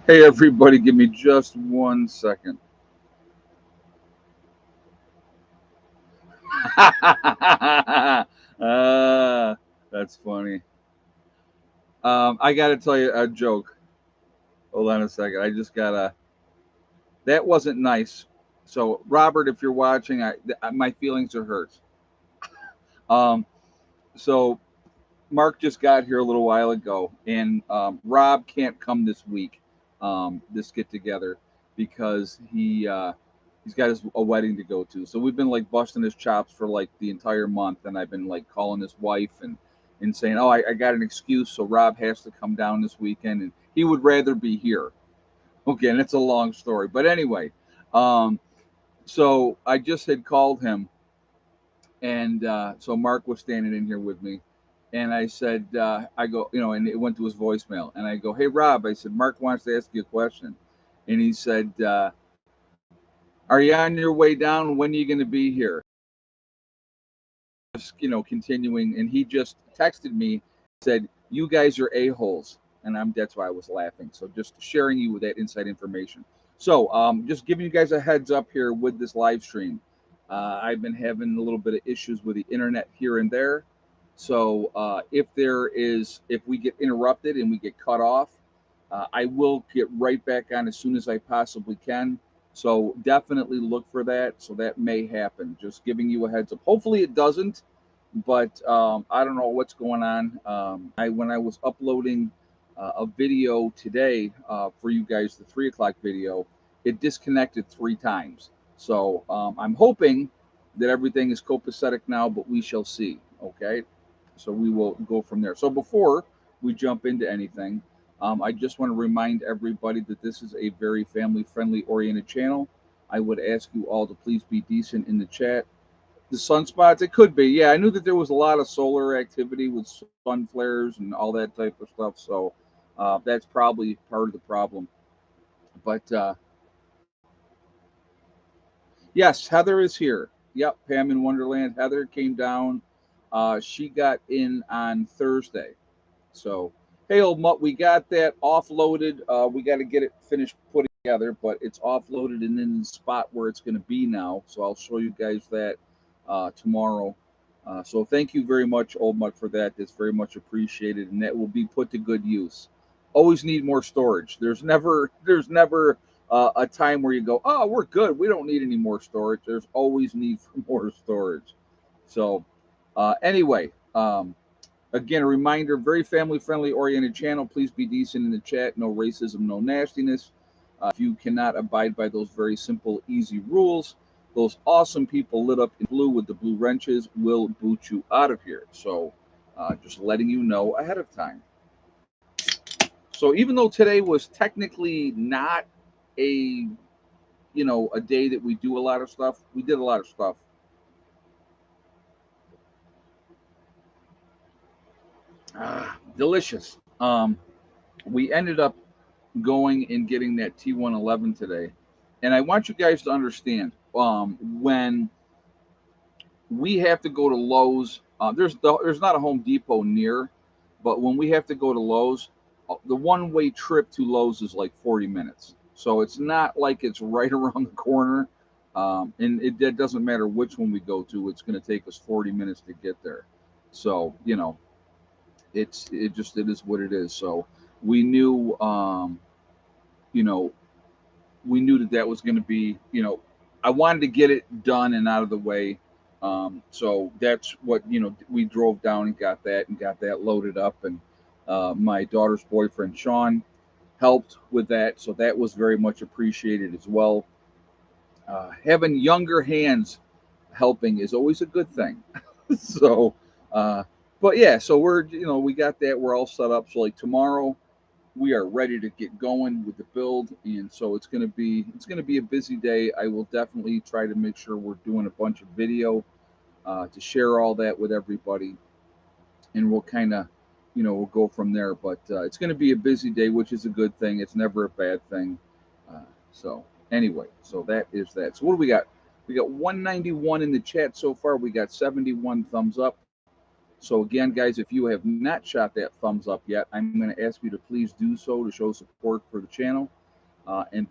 Hey, everybody, give me just 1 second. uh, that's funny. I got to tell you a joke. Hold on a second. I just got to. That wasn't nice. So, Robert, if you're watching, my feelings are hurt. Um, so, Mark just got here a little while ago, and Rob can't come this week, this get together, because he's got a wedding to go to. So we've been like busting his chops for like the entire month, and I've been like calling his wife and saying, "Oh, I got an excuse, so Rob has to come down this weekend, and he would rather be here." Okay, and it's a long story, but anyway, um, so I just had called him, and so Mark was standing in here with me, and I said, I go, and it went to his voicemail, and I go, "Hey Rob," I said, "Mark wants to ask you a question," and he said, "Are you on your way down? When are you going to be here?" Just continuing, and he just texted me, said, "You guys are a-holes," and that's why I was laughing. So just sharing you with that inside information. So just giving you guys a heads up here with this live stream. I've been having a little bit of issues with the internet here and there. So if we get interrupted and we get cut off, I will get right back on as soon as I possibly can. So definitely look for that. So that may happen. Just giving you a heads up. Hopefully it doesn't, but I don't know what's going on. When I was uploading a video today for you guys, the 3 o'clock video, it disconnected 3 times. So I'm hoping that everything is copacetic now, but we shall see. Okay, so we will go from there. So before we jump into anything, I just want to remind everybody that this is a very family friendly oriented channel. I would ask you all to please be decent in the chat. The sunspots, it could be. Yeah, I knew that there was a lot of solar activity with sun flares and all that type of stuff. So that's probably part of the problem. But yes, Heather is here. Yep, Pam in Wonderland. Heather came down. She got in on Thursday. So, hey, old mutt, we got that offloaded. We got to get it finished putting together, but it's offloaded and in the spot where it's going to be now. So I'll show you guys that tomorrow. So thank you very much, old mutt, for that. That's very much appreciated, and that will be put to good use. Always need more storage. There's never a time where you go, oh, we're good. We don't need any more storage. There's always need for more storage. So anyway. Again, a reminder, very family friendly oriented channel. Please be decent in the chat. No racism, no nastiness. If you cannot abide by those very simple, easy rules, those awesome people lit up in blue with the blue wrenches will boot you out of here. So just letting you know ahead of time. So even though today was technically not a a day that we do a lot of stuff, we did a lot of stuff. Delicious. We ended up going and getting that T111 today. And I want you guys to understand when we have to go to Lowe's, there's not a Home Depot near, but when we have to go to Lowe's, the one way trip to Lowe's is like 40 minutes. So it's not like it's right around the corner. And it doesn't matter which one we go to, it's going to take us 40 minutes to get there. So, it is what it is. So we knew, you know, we knew that that was going to be, I wanted to get it done and out of the way. So that's what, we drove down and got that loaded up. And my daughter's boyfriend, Sean, helped with that. So that was very much appreciated as well. Having younger hands helping is always a good thing. so, uh, but yeah, so we got that. We're all set up. So like tomorrow, we are ready to get going with the build, and so it's gonna be a busy day. I will definitely try to make sure we're doing a bunch of video to share all that with everybody, and we'll kind of we'll go from there. But it's gonna be a busy day, which is a good thing. It's never a bad thing. So anyway, so that is that. So what do we got? We got 191 in the chat so far. We got 71 thumbs up. So again, guys, if you have not shot that thumbs up yet, I'm going to ask you to please do so to show support for the channel. And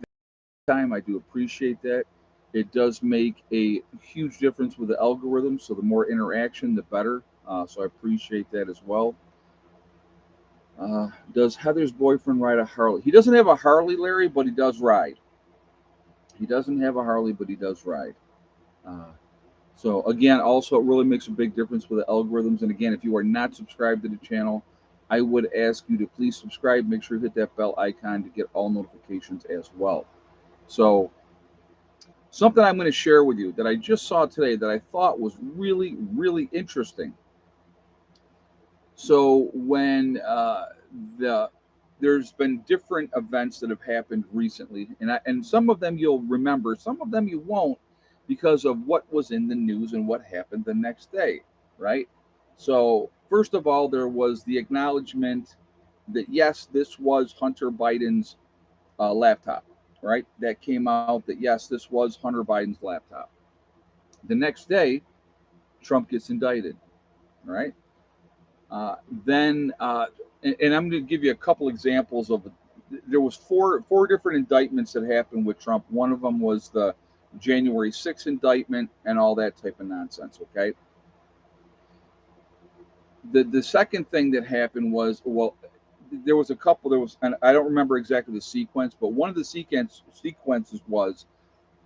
time, I do appreciate that. It does make a huge difference with the algorithm. So the more interaction, the better. So I appreciate that as well. Does Heather's boyfriend ride a Harley? He doesn't have a Harley, Larry, but he does ride. He doesn't have a Harley, but he does ride. Uh, so again, also it really makes a big difference with the algorithms. And again, if you are not subscribed to the channel, I would ask you to please subscribe. Make sure you hit that bell icon to get all notifications as well. So something I'm going to share with you that I just saw today that I thought was really, really interesting. So when the there's been different events that have happened recently, and some of them you'll remember, some of them you won't, because of what was in the news and what happened the next day, right? So first of all, there was the acknowledgement that yes, this was Hunter Biden's laptop, right? That came out that yes, this was Hunter Biden's laptop. The next day, Trump gets indicted, right? Uh, then, and I'm going to give you a couple examples of. There was four different indictments that happened with Trump. One of them was the January 6th indictment and all that type of nonsense. Okay. The second thing that happened was, well, there was a couple. There was, and I don't remember exactly the sequence, but one of the sequences was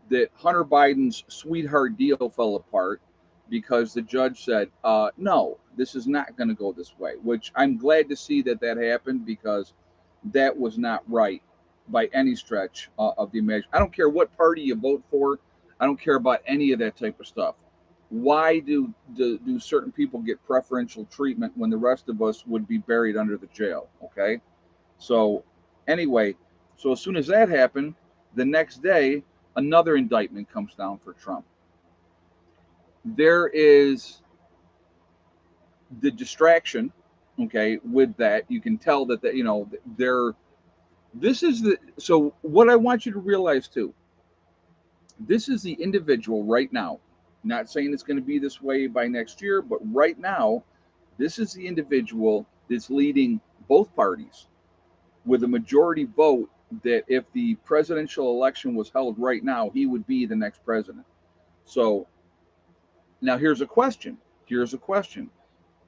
that Hunter Biden's sweetheart deal fell apart because the judge said, no, this is not going to go this way, which I'm glad to see that that happened because that was not right by any stretch of the imagination. I don't care what party you vote for. I don't care about any of that type of stuff. Why do certain people get preferential treatment when the rest of us would be buried under the jail? Okay. So anyway, so as soon as that happened, the next day, another indictment comes down for Trump. There is the distraction, okay, with that. You can tell that, they're, this is the, so what I want you to realize too, this is the individual right now, not saying it's going to be this way by next year, but right now, this is the individual that's leading both parties with a majority vote that if the presidential election was held right now, he would be the next president. So now here's a question. Here's a question.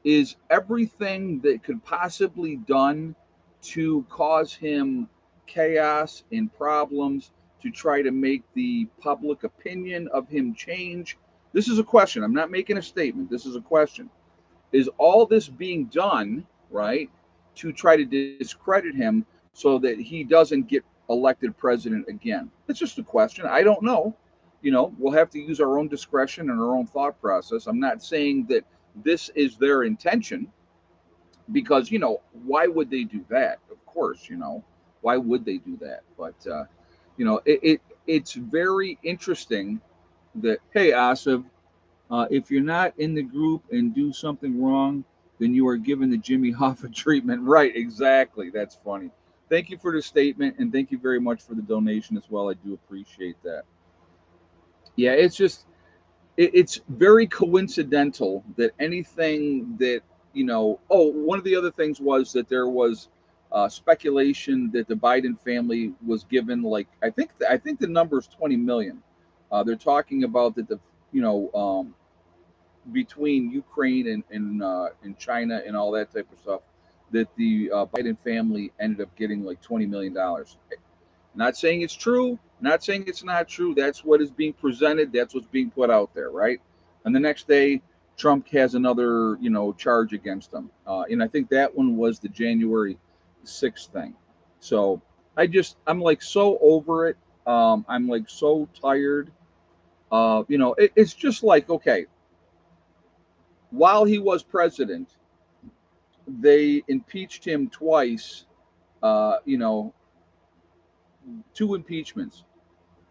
Is everything that could possibly done to cause him chaos and problems to try to make the public opinion of him change? This is a question. I'm not making a statement. This is a question. Is all this being done, right, to try to discredit him so that he doesn't get elected president again? It's just a question. I don't know. We'll have to use our own discretion and our own thought process. I'm not saying that this is their intention because, why would they do that? Of course, why would they do that? But, it's very interesting that, hey, Asif, if you're not in the group and do something wrong, then you are given the Jimmy Hoffa treatment. Right, exactly. That's funny. Thank you for the statement, and thank you very much for the donation as well. I do appreciate that. Yeah, it's just, it's very coincidental that anything that, oh, one of the other things was that there was speculation that the Biden family was given, like, I think the number is 20 million. They're talking about that the, you know, between Ukraine and China and all that type of stuff, that the Biden family ended up getting like $20 million. Not saying it's true, not saying it's not true. That's what is being presented. That's what's being put out there, right? And the next day, Trump has another, charge against him, and I think that one was the January 6th thing. So I'm like so over it. I'm like so tired. It's just like, okay, while he was president, they impeached him twice. Uh, you know, two impeachments.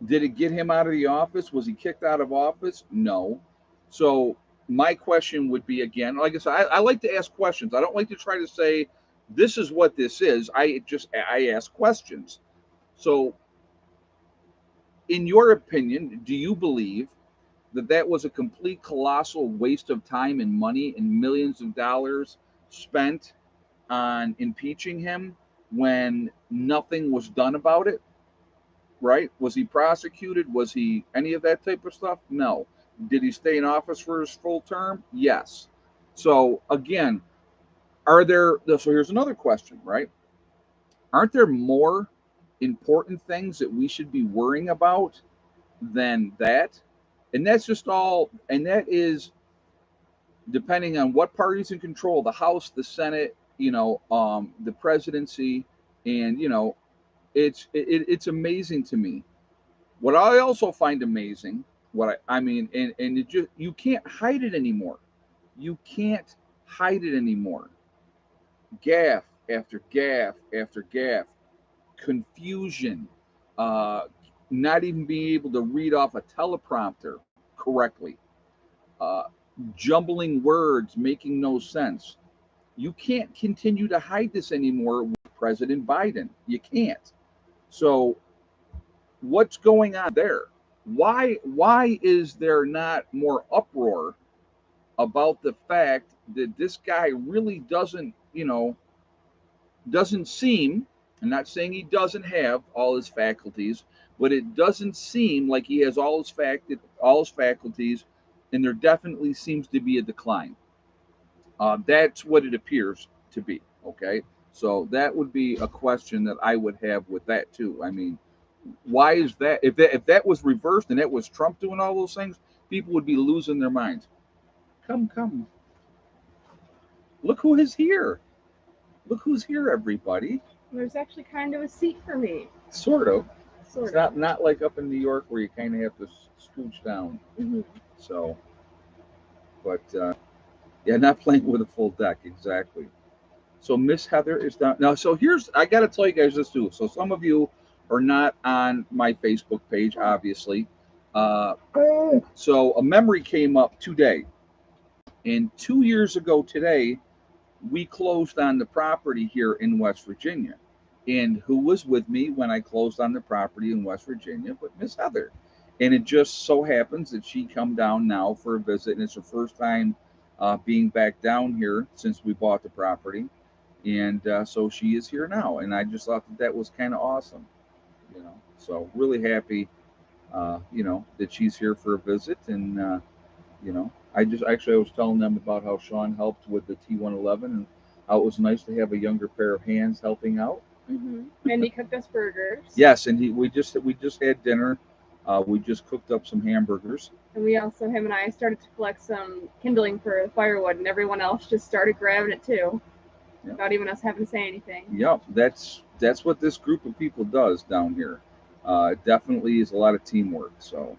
Did it get him out of the office? Was he kicked out of office? No. So my question would be, again, like I said, I like to ask questions. I don't like to try to say this is what this is. I ask questions. So, in your opinion, do you believe that was a complete colossal waste of time and money and millions of dollars spent on impeaching him when nothing was done about it, right? Was he prosecuted? Was he any of that type of stuff? No. Did he stay in office for his full term? Yes. So again, so here's another question, right? Aren't there more important things that we should be worrying about than that? And that's just all, and that is depending on what party's in control, the House, the Senate, the presidency, and it's amazing to me. What I also find amazing, I mean, and it just you can't hide it anymore. You can't hide it anymore. Gaff after gaff after gaff, confusion, uh, not even being able to read off a teleprompter correctly, uh, jumbling words, making no sense. You can't continue to hide this anymore with President Biden. You can't. So what's going on there? Why is there not more uproar about the fact that this guy really doesn't seem, I'm not saying he doesn't have all his faculties, but it doesn't seem like he has all his faculties, and there definitely seems to be a decline. That's what it appears to be. Okay, so that would be a question that I would have with that too. I mean, why is that? If that was reversed and that was Trump doing all those things, people would be losing their minds. Come, look who is here. Look who's here, everybody. There's actually kind of a seat for me. Sort of. Sort It's of. not like up in New York where you kind of have to scooch down. Hmm. So, but yeah, not playing with a full deck exactly. So Miss Heather is down now. So here's I got to tell you guys this too. So some of you are not on my Facebook page, obviously. Uh, so a memory came up today, and 2 years ago today, we closed on the property here in West Virginia. And who was with me when I closed on the property in West Virginia but Miss Heather. And it just so happens that she come down now for a visit, and it's her first time being back down here since we bought the property. And so she is here now, and I just thought that was kind of awesome, So really happy, that she's here for a visit, and I was telling them about how Sean helped with the T111 and how it was nice to have a younger pair of hands helping out. And he cooked us burgers. Yes, and we just had dinner. We just cooked up some hamburgers. And him and I started to collect some kindling for firewood, and everyone else just started grabbing it too, without even us having to say anything. Yep, that's what this group of people does down here. It definitely is a lot of teamwork. So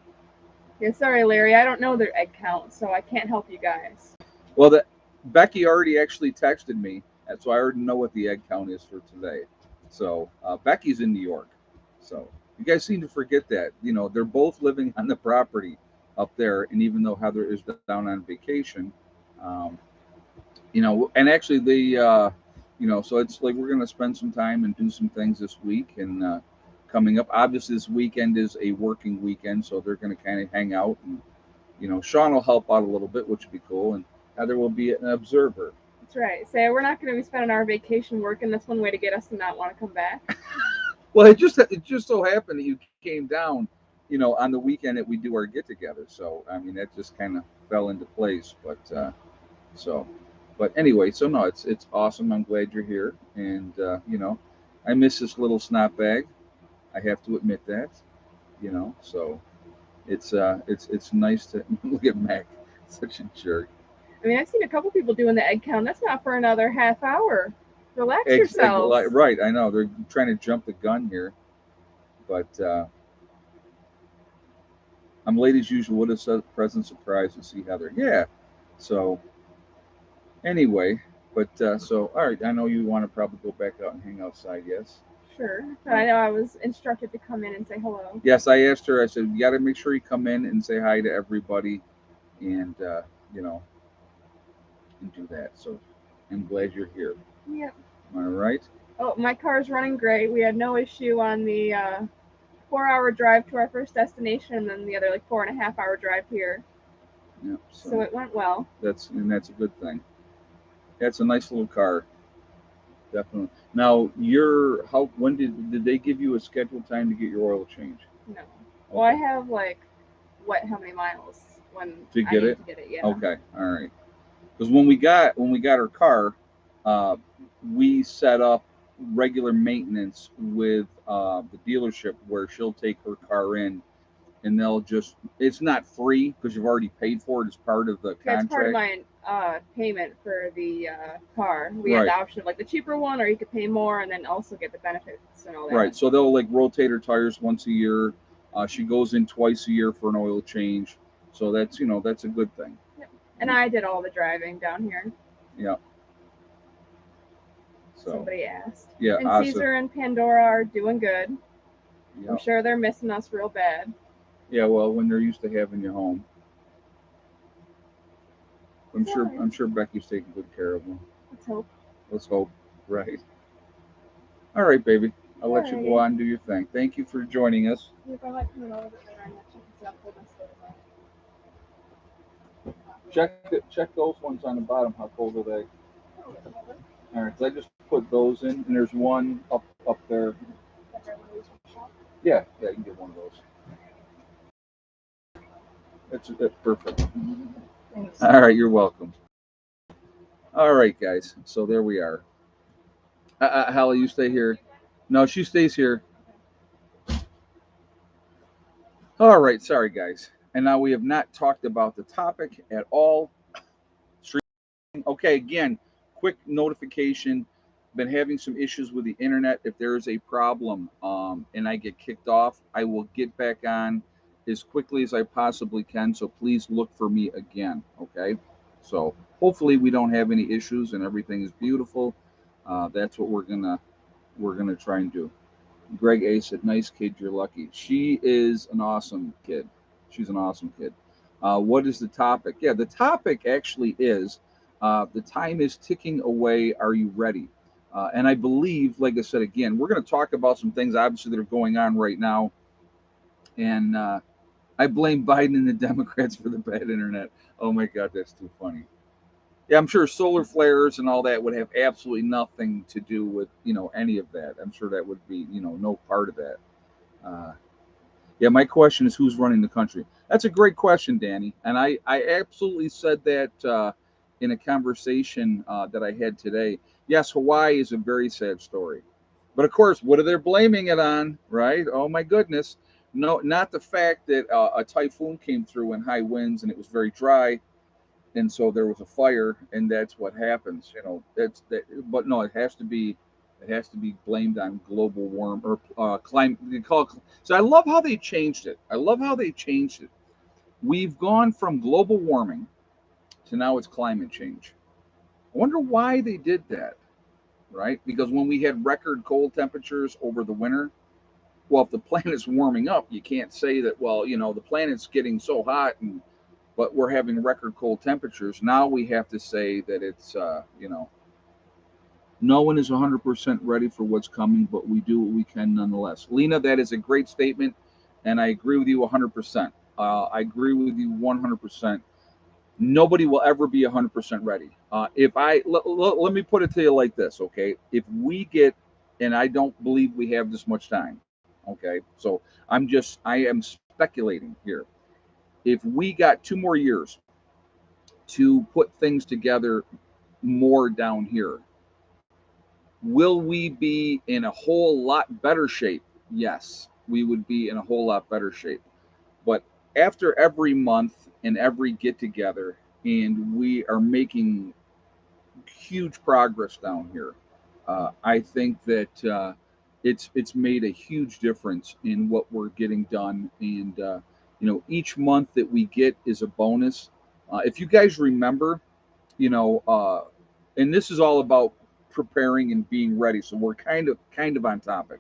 Yeah, sorry, Larry, I don't know their egg count, so I can't help you guys. well, Becky already actually texted me, and so I already know what the egg count is for today. So Becky's in New York. So you guys seem to forget that. They're both living on the property up there, and even though Heather is down on vacation, um, and actually so it's like we're gonna spend some time and do some things this week and coming up. Obviously, this weekend is a working weekend, so they're gonna kind of hang out, and Sean will help out a little bit, which would be cool, and Heather will be an observer. That's right. So we're not going to be spending our vacation working. That's one way to get us to not want to come back. Well, it just so happened that you came down, on the weekend that we do our get together. So I mean, that just kind of fell into place. So, but anyway, so no, it's awesome. I'm glad you're here, and I miss this little snot bag. I have to admit that. So it's nice to look at Mac, such a jerk. I mean, I've seen a couple people doing the egg count. That's not for another half hour. Relax yourselves. Right, I know they're trying to jump the gun here, but I'm late as usual. What a pleasant surprise to see Heather. Yeah. So anyway, but so all right. I know you want to probably go back out and hang outside. Yes. Sure. But I know I was instructed to come in and say hello. Yes, I asked her. I said you got to make sure you come in and say hi to everybody, and you know, and do that. So I'm glad you're here. Yep. All right. Oh, my car's running great. We had no issue on the 4-hour drive to our first destination, and then the other like 4.5-hour drive here. Yeah. So it went well. That's a good thing. That's a nice little car. Definitely. Now, when did they give you a scheduled time to get your oil change? No. Well, I have like how many miles when To I get need it? to get it. Yeah. Okay. All right. Because when we got our car, we set up regular maintenance with the dealership where she'll take her car in, and it's not free because you've already paid for it as part of the Yeah, it's part of contract. my payment for the car. We had the Right. option of like the cheaper one, or you could pay more and then also get the benefits and all that. Right. So they'll like rotate her tires once a year. She goes in twice a year for an oil change. So that's a good thing. Yep. And I did all the driving down here. Yeah. So Somebody asked. yeah, And awesome. Caesar and Pandora are doing good. Yeah. I'm sure they're missing us real bad. Yeah. Well, when they're used to having you home, I'm sure Becky's taking good care of them. Let's hope. Let's hope. Right. All right, baby. I'll let you go Alrighty. on and do your thing. Thank you for joining us. If I might come in a little bit later, I'm not checking stuff for my Check those ones on the bottom. How cold are they? All right. So I just put those in, and there's one up there. Yeah. You can get one of those. That's perfect. Thanks. All right. You're welcome. All right, guys. So there we are. Hallie, you stay here. No, she stays here. All right. Sorry, guys. And now we have not talked about the topic at all. Okay, again, quick notification. Been having some issues with the internet. If there is a problem and I get kicked off, I will get back on as quickly as I possibly can. So please look for me again. Okay. So hopefully we don't have any issues and everything is beautiful. That's what we're gonna try and do. Greg A said, "Nice kid, you're lucky." She is an awesome kid. She's an awesome kid. What is the topic? Yeah, the topic actually is the time is ticking away. Are you ready? And I believe, like I said again, we're going to talk about some things obviously that are going on right now. And I blame Biden and the Democrats for the bad internet. Oh my God, that's too funny. Yeah, I'm sure solar flares and all that would have absolutely nothing to do with any of that. I'm sure that would be no part of that. Uh, yeah, my question is who's running the country? That's a great question, Danny. And I absolutely said that in a conversation that I had today. Yes, Hawaii is a very sad story. But of course, what are they blaming it on, right? Oh my goodness. No, not the fact that a typhoon came through in high winds and it was very dry, and so there was a fire, and that's what happens. That's that. But no, it has to be blamed on global warm or climate. They call it, so I love how they changed it. I love how they changed it. We've gone from global warming to now it's climate change. I wonder why they did that, right? Because when we had record cold temperatures over the winter, well, if the planet's warming up, you can't say that. Well, the planet's getting so hot and but we're having record cold temperatures. Now we have to say that it's, no one is 100% ready for what's coming, but we do what we can nonetheless. Lena, that is a great statement, and I agree with you 100%. I agree with you 100%. Nobody will ever be 100% ready. Let me put it to you like this, okay? If we get, and I don't believe we have this much time, okay? So I am speculating here. If we got 2 more years to put things together more down here. Will we be in a whole lot better shape? Yes, we would be in a whole lot better shape. But after every month and every get together, and we are making huge progress down here, I think that it's made a huge difference in what we're getting done. And each month that we get is a bonus. If you guys remember, you know, uh, and this is all about preparing and being ready. So we're kind of on topic.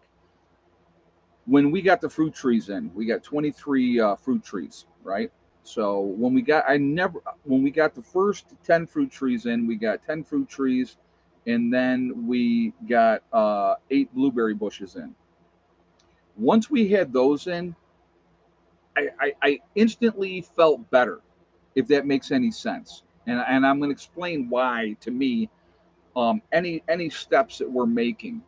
When we got the fruit trees in, we got 23 fruit trees, right? So when we got the first 10 fruit trees in, we got 10 fruit trees, and then we got 8 blueberry bushes in. Once we had those in, I instantly felt better, if that makes any sense. And I'm going to explain why. To me, any steps that we're making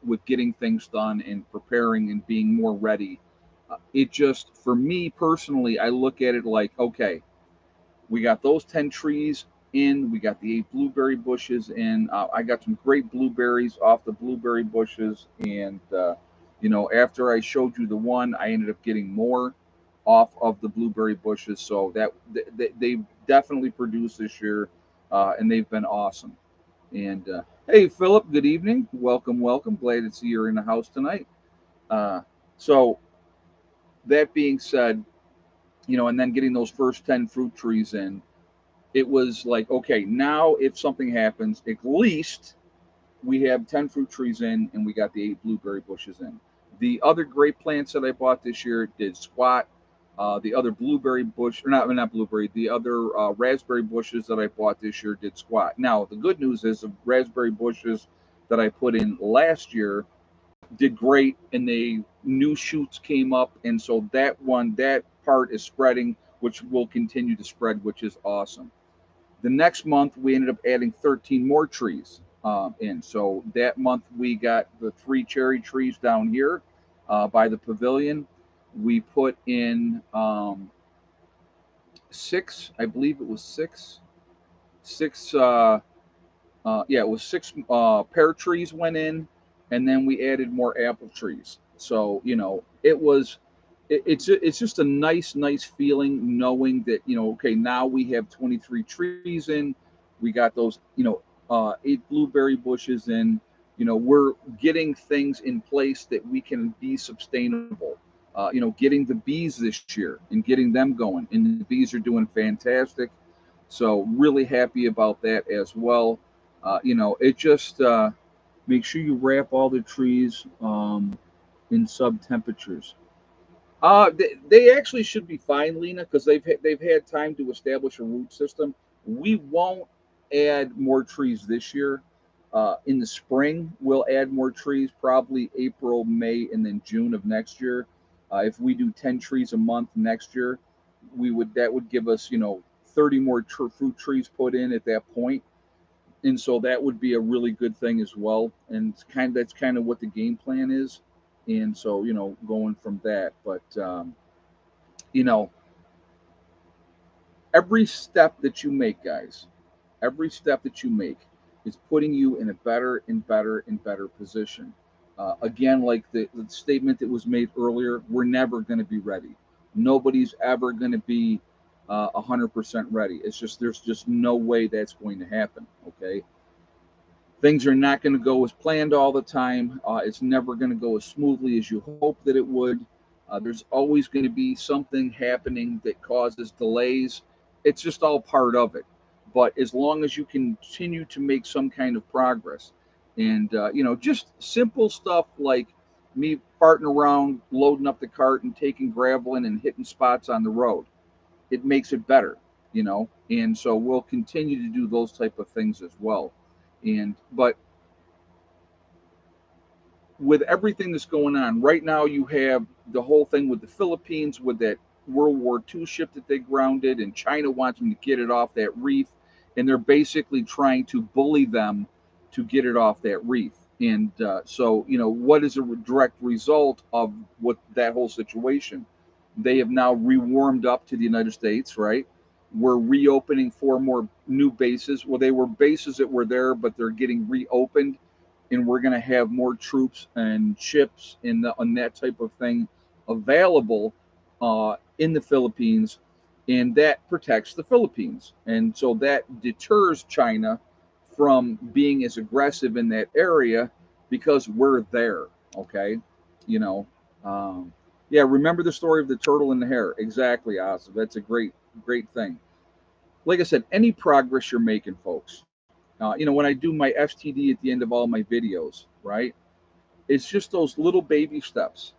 with getting things done and preparing and being more ready, it just, for me personally, I look at it like, okay, we got those 10 trees in, we got the 8 blueberry bushes in. I got some great blueberries off the blueberry bushes, and after I showed you the one, I ended up getting more off of the blueberry bushes. So that they definitely produced this year, and they've been awesome. And hey, Philip, good evening. Welcome, welcome. Glad to see you're in the house tonight. Uh, so that being said, and then getting those first 10 fruit trees in, it was like, okay, now if something happens, at least we have 10 fruit trees in and we got the 8 blueberry bushes in. The other grape plants that I bought this year did squat. The other blueberry bush, or not blueberry, the other raspberry bushes that I bought this year did squat. Now, the good news is the raspberry bushes that I put in last year did great, and they new shoots came up, and so that part is spreading, which will continue to spread, which is awesome. The next month, we ended up adding 13 more trees in. So that month, we got the 3 cherry trees down here by the pavilion. We put in 6, I believe it was 6, yeah, it was 6 pear trees went in, and then we added more apple trees. So it's just a nice feeling knowing that okay, now we have 23 trees in, we got those 8 blueberry bushes in. We're getting things in place that we can be sustainable. Getting the bees this year and getting them going, and the bees are doing fantastic. So really happy about that as well. It just make sure you wrap all the trees in sub temperatures. They actually should be fine, Lena, because they've had time to establish a root system. We won't add more trees this year. In the spring, we'll add more trees, probably April, May, and then June of next year. If we do 10 trees a month next year, that would give us 30 more fruit trees put in at that point, and so that would be a really good thing as well. And that's kind of what the game plan is, and so going from that. But you know every step that you make, guys, every step that you make is putting you in a better and better and better position. Again, like the statement that was made earlier, we're never going to be ready. Nobody's ever going to be 100% ready. It's just, there's just no way that's going to happen. Okay, things are not going to go as planned all the time. It's never going to go as smoothly as you hope that it would. There's always going to be something happening that causes delays. It's just all part of it. But as long as you continue to make some kind of progress, and just simple stuff like me farting around, loading up the cart, and taking gravel in and hitting spots on the road, it makes it better. And so we'll continue to do those type of things as well. And but with everything that's going on right now, you have the whole thing with the Philippines with that World War II ship that they grounded, and China wants them to get it off that reef, and they're basically trying to bully them to get it off that reef. And so, what is a direct result of what that whole situation? They have now rewarmed up to the United States, right? We're reopening 4 more new bases. Well, they were bases that were there, but they're getting reopened, and we're going to have more troops and ships and that type of thing available in the Philippines, and that protects the Philippines, and so that deters China from being as aggressive in that area because we're there. Okay, you know, um, yeah. Remember the story of the turtle and the hare? Exactly, Asa. That's a great thing. Like I said, any progress you're making, folks. When I do my FTD at the end of all my videos, right? It's just those little baby steps.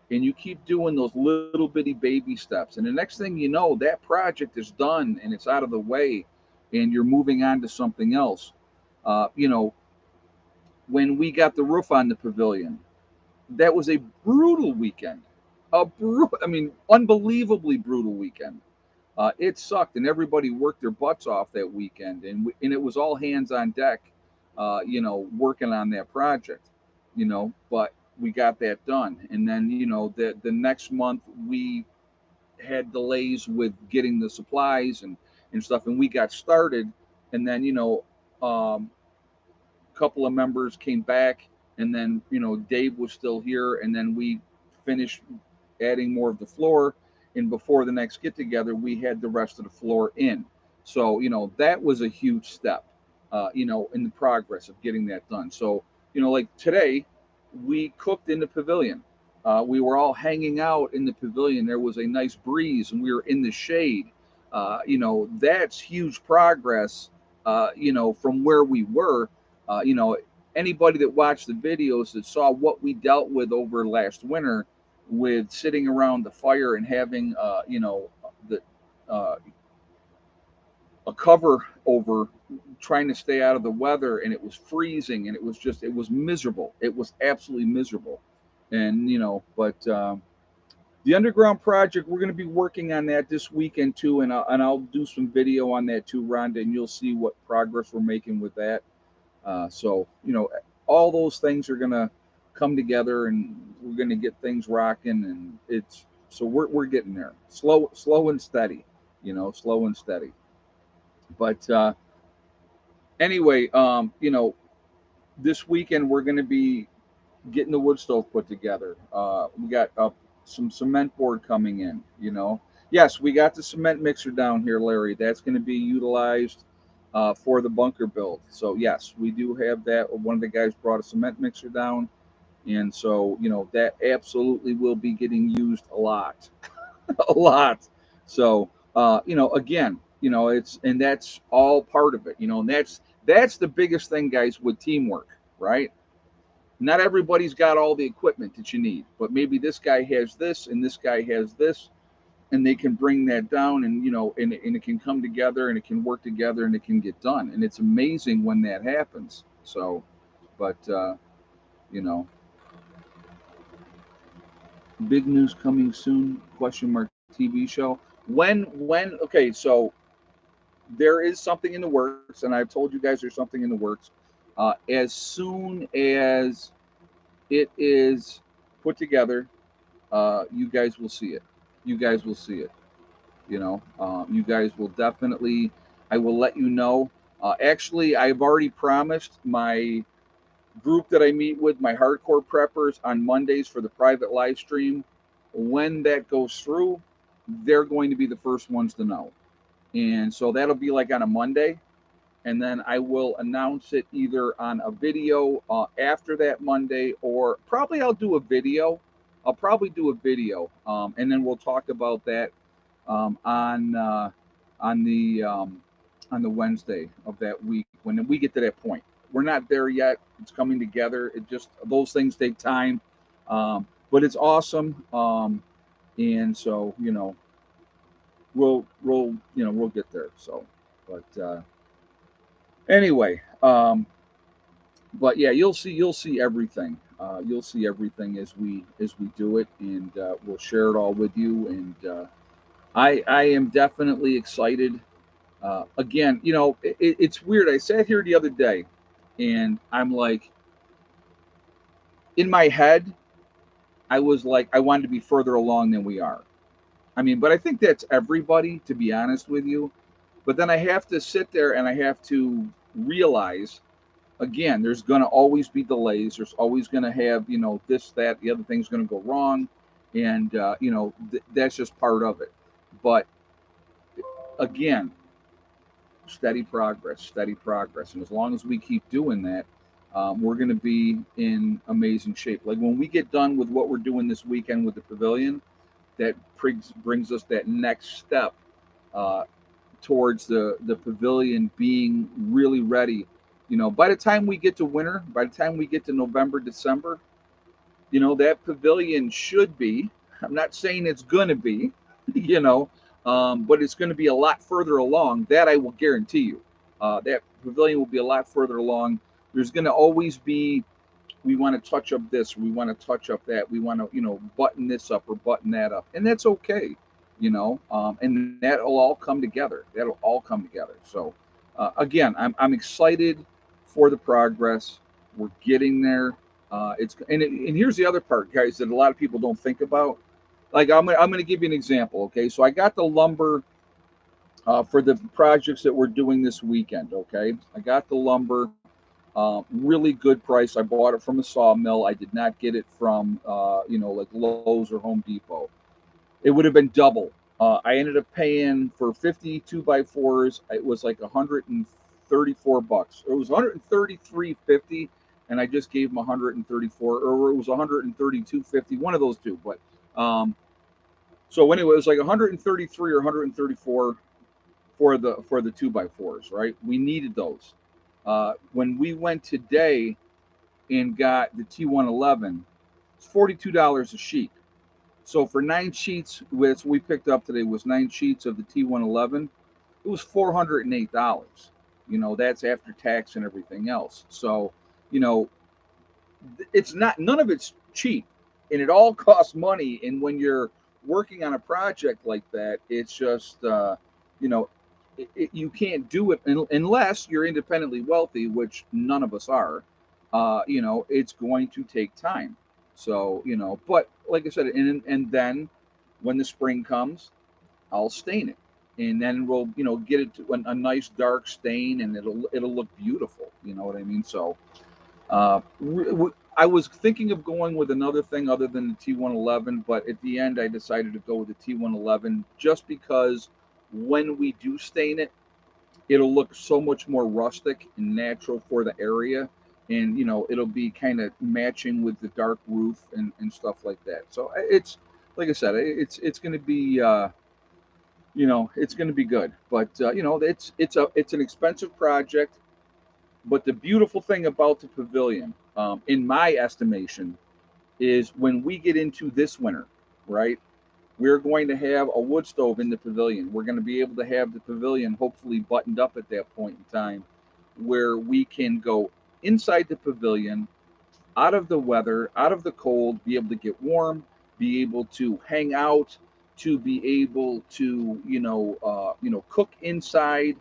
And you keep doing those little bitty baby steps. And the next thing you know, that project is done and it's out of the way and you're moving on to something else. Uh, you know, when we got the roof on the pavilion, That was a brutal weekend. I mean, unbelievably brutal weekend. It sucked, and everybody worked their butts off that weekend, and it was all hands on deck, working on that project, But we got that done, and then the next month we had delays with getting the supplies and stuff, and we got started, and then um, couple of members came back, and then Dave was still here, and then we finished adding more of the floor. And before the next get together, we had the rest of the floor in. So that was a huge step, in the progress of getting that done. So like today, we cooked in the pavilion. We were all hanging out in the pavilion. There was a nice breeze, and we were in the shade. That's huge progress. From where we were, uh, you know, anybody that watched the videos that saw what we dealt with over last winter, with sitting around the fire and having, the uh, a cover over, trying to stay out of the weather, and it was freezing, and it was miserable. It was absolutely miserable, and but. The underground project, we're going to be working on that this weekend too, and I'll do some video on that too, Rhonda, and you'll see what progress we're making with that. So all those things are gonna come together, and we're gonna get things rocking, and it's so we're getting there, slow and steady, slow and steady. But anyway, this weekend we're gonna be getting the wood stove put together. We got some cement board coming in. Yes, we got the cement mixer down here, Larry. That's going to be utilized for the bunker build. So yes, we do have that. One of the guys brought a cement mixer down, and so that absolutely will be getting used a lot, a lot. So again, it's and that's all part of it. And that's the biggest thing, guys, with teamwork, right? Not everybody's got all the equipment that you need, but maybe this guy has this and this guy has this, and they can bring that down, and and it can come together, and it can work together, and it can get done, and it's amazing when that happens. So, but you know, big news coming soon? Question mark TV show. When? Okay, so there is something in the works, and I've told you guys there's something in the works. As soon as it is put together, you guys will see it. You guys will see it. You guys will definitely. I will let you know. Actually, I've already promised my group that I meet with, my hardcore preppers, on Mondays for the private live stream. When that goes through, they're going to be the first ones to know. And so that'll be like on a Monday, and then I will announce it either on a video after that Monday, or probably I'll do a video. I'll probably do a video, and then we'll talk about that um, on uh, on the um, on the Wednesday of that week when we get to that point. We're not there yet. It's coming together. It just those things take time, but it's awesome. And so we'll get there. So, but anyway, but yeah, you'll see everything. You'll see everything as we do it, and we'll share it all with you. And I am definitely excited. Again, it's weird. I sat here the other day, and I'm like, in my head, I was like, I wanted to be further along than we are. I mean, but I think that's everybody, to be honest with you. But then I have to sit there and I have to realize, again, there's going to always be delays. There's always going to have, this, that, the other thing's going to go wrong. And, that's just part of it. But again, steady progress, steady progress. And as long as we keep doing that, we're going to be in amazing shape. Like when we get done with what we're doing this weekend with the pavilion, that brings us that next step uh, towards the pavilion being really ready. By the time we get to winter, by the time we get to November, December, that pavilion should be. I'm not saying it's going to be, you know, but it's going to be a lot further along. That I will guarantee you. That pavilion will be a lot further along. There's going to always be we want to touch up this, we want to touch up that, we want to, button this up or button that up, and that's okay, and that'll all come together. That'll all come together. So, again, I'm excited for the progress. We're getting there. And here's the other part, guys, that a lot of people don't think about. Like I'm gonna give you an example. Okay, so I got the lumber for the projects that we're doing this weekend. Okay, I got the lumber, really good price. I bought it from a sawmill. I did not get it from like Lowe's or Home Depot. It would have been double. I ended up paying for 52 by fours. It was like $134. It was 133.50, and I just gave them 134, or it was 132.50. One of those two. But um, so anyway, it was like 133 or 134 for the two by fours. Right? We needed those. When we went today and got the T111, it's $42 a sheet. So for 9 sheets, which we picked up today was 9 sheets of the T111, it was $408. That's after tax and everything else. So, you know, it's not, none of it's cheap, and it all costs money. And when you're working on a project like that, it's just, you know, you can't do it unless you're independently wealthy, which none of us are. It's going to take time. So, but like I said, and then when the spring comes, I'll stain it, and then we'll, get it to a nice dark stain, and it'll look beautiful. You know what I mean? So, I was thinking of going with another thing other than the T111, but at the end I decided to go with the T111 just because when we do stain it, it'll look so much more rustic and natural for the area, and it'll be kind of matching with the dark roof and stuff like that. So it's, like I said, it's going to be it's going to be good. But it's an expensive project. But the beautiful thing about the pavilion, in my estimation, is when we get into this winter, right? We're going to have a wood stove in the pavilion. We're going to be able to have the pavilion hopefully buttoned up at that point in time, where we can go inside the pavilion, out of the weather, out of the cold, be able to get warm, be able to hang out, to be able to cook inside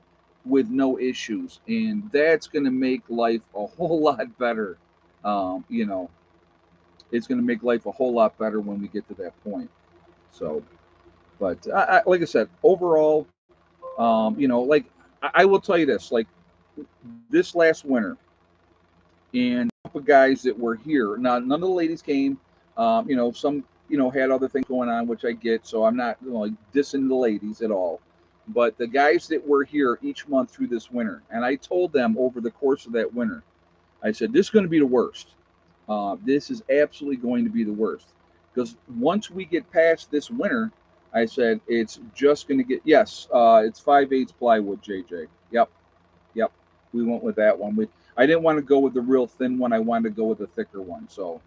with no issues, and that's going to make life a whole lot better. Um, you know, it's going to make life a whole lot better when we get to that point. So, but like I said, overall, like I will tell you this, like this last winter, and a group of guys that were here. Now, none of the ladies came. Some had other things going on, which I get. So I'm not like dissing the ladies at all. But the guys that were here each month through this winter, and I told them over the course of that winter, I said this is going to be the worst. This is absolutely going to be the worst because once we get past this winter, I said it's just going to get, yes. It's 5/8 plywood, JJ. Yep, yep. We went with that one. I didn't want to go with the real thin one. I wanted to go with the thicker one. So,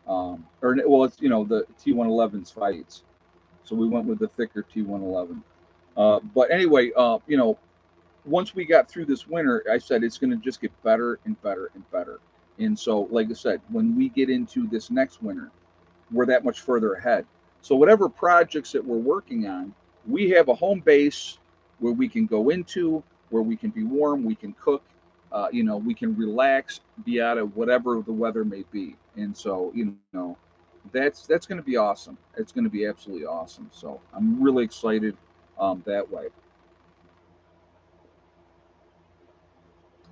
or well, it's the T111's 5/8. So we went with the thicker T111. But anyway, once we got through this winter, I said it's going to just get better and better and better. And so, like I said, when we get into this next winter, we're that much further ahead. So whatever projects that we're working on, we have a home base where we can go into, where we can be warm, we can cook, we can relax, be out of whatever the weather may be. And so, that's going to be awesome. It's going to be absolutely awesome. So I'm really excited that way.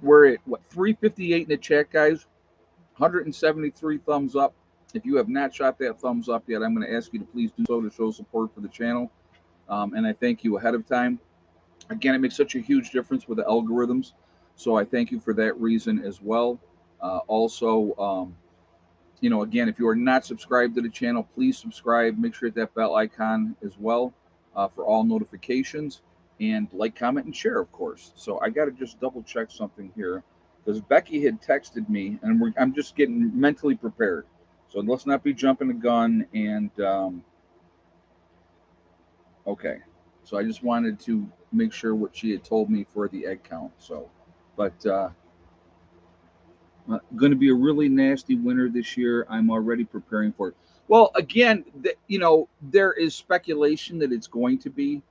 We're at what, 358 in the chat, guys. 173 thumbs up. If you have not shot that thumbs up yet, I'm going to ask you to please do so to show support for the channel. And I thank you ahead of time. Again, it makes such a huge difference with the algorithms. So I thank you for that reason as well. Also, again, if you are not subscribed to the channel, please subscribe. Make sure to hit that bell icon as well for all notifications. And like, comment, and share, of course. So I got to just double check something here because Becky had texted me, and I'm just getting mentally prepared. So let's not be jumping the gun. And okay, so I just wanted to make sure what she had told me for the egg count. So, but Going to be a really nasty winter this year. I'm already preparing for it. Well, again, there is speculation that it's going to be.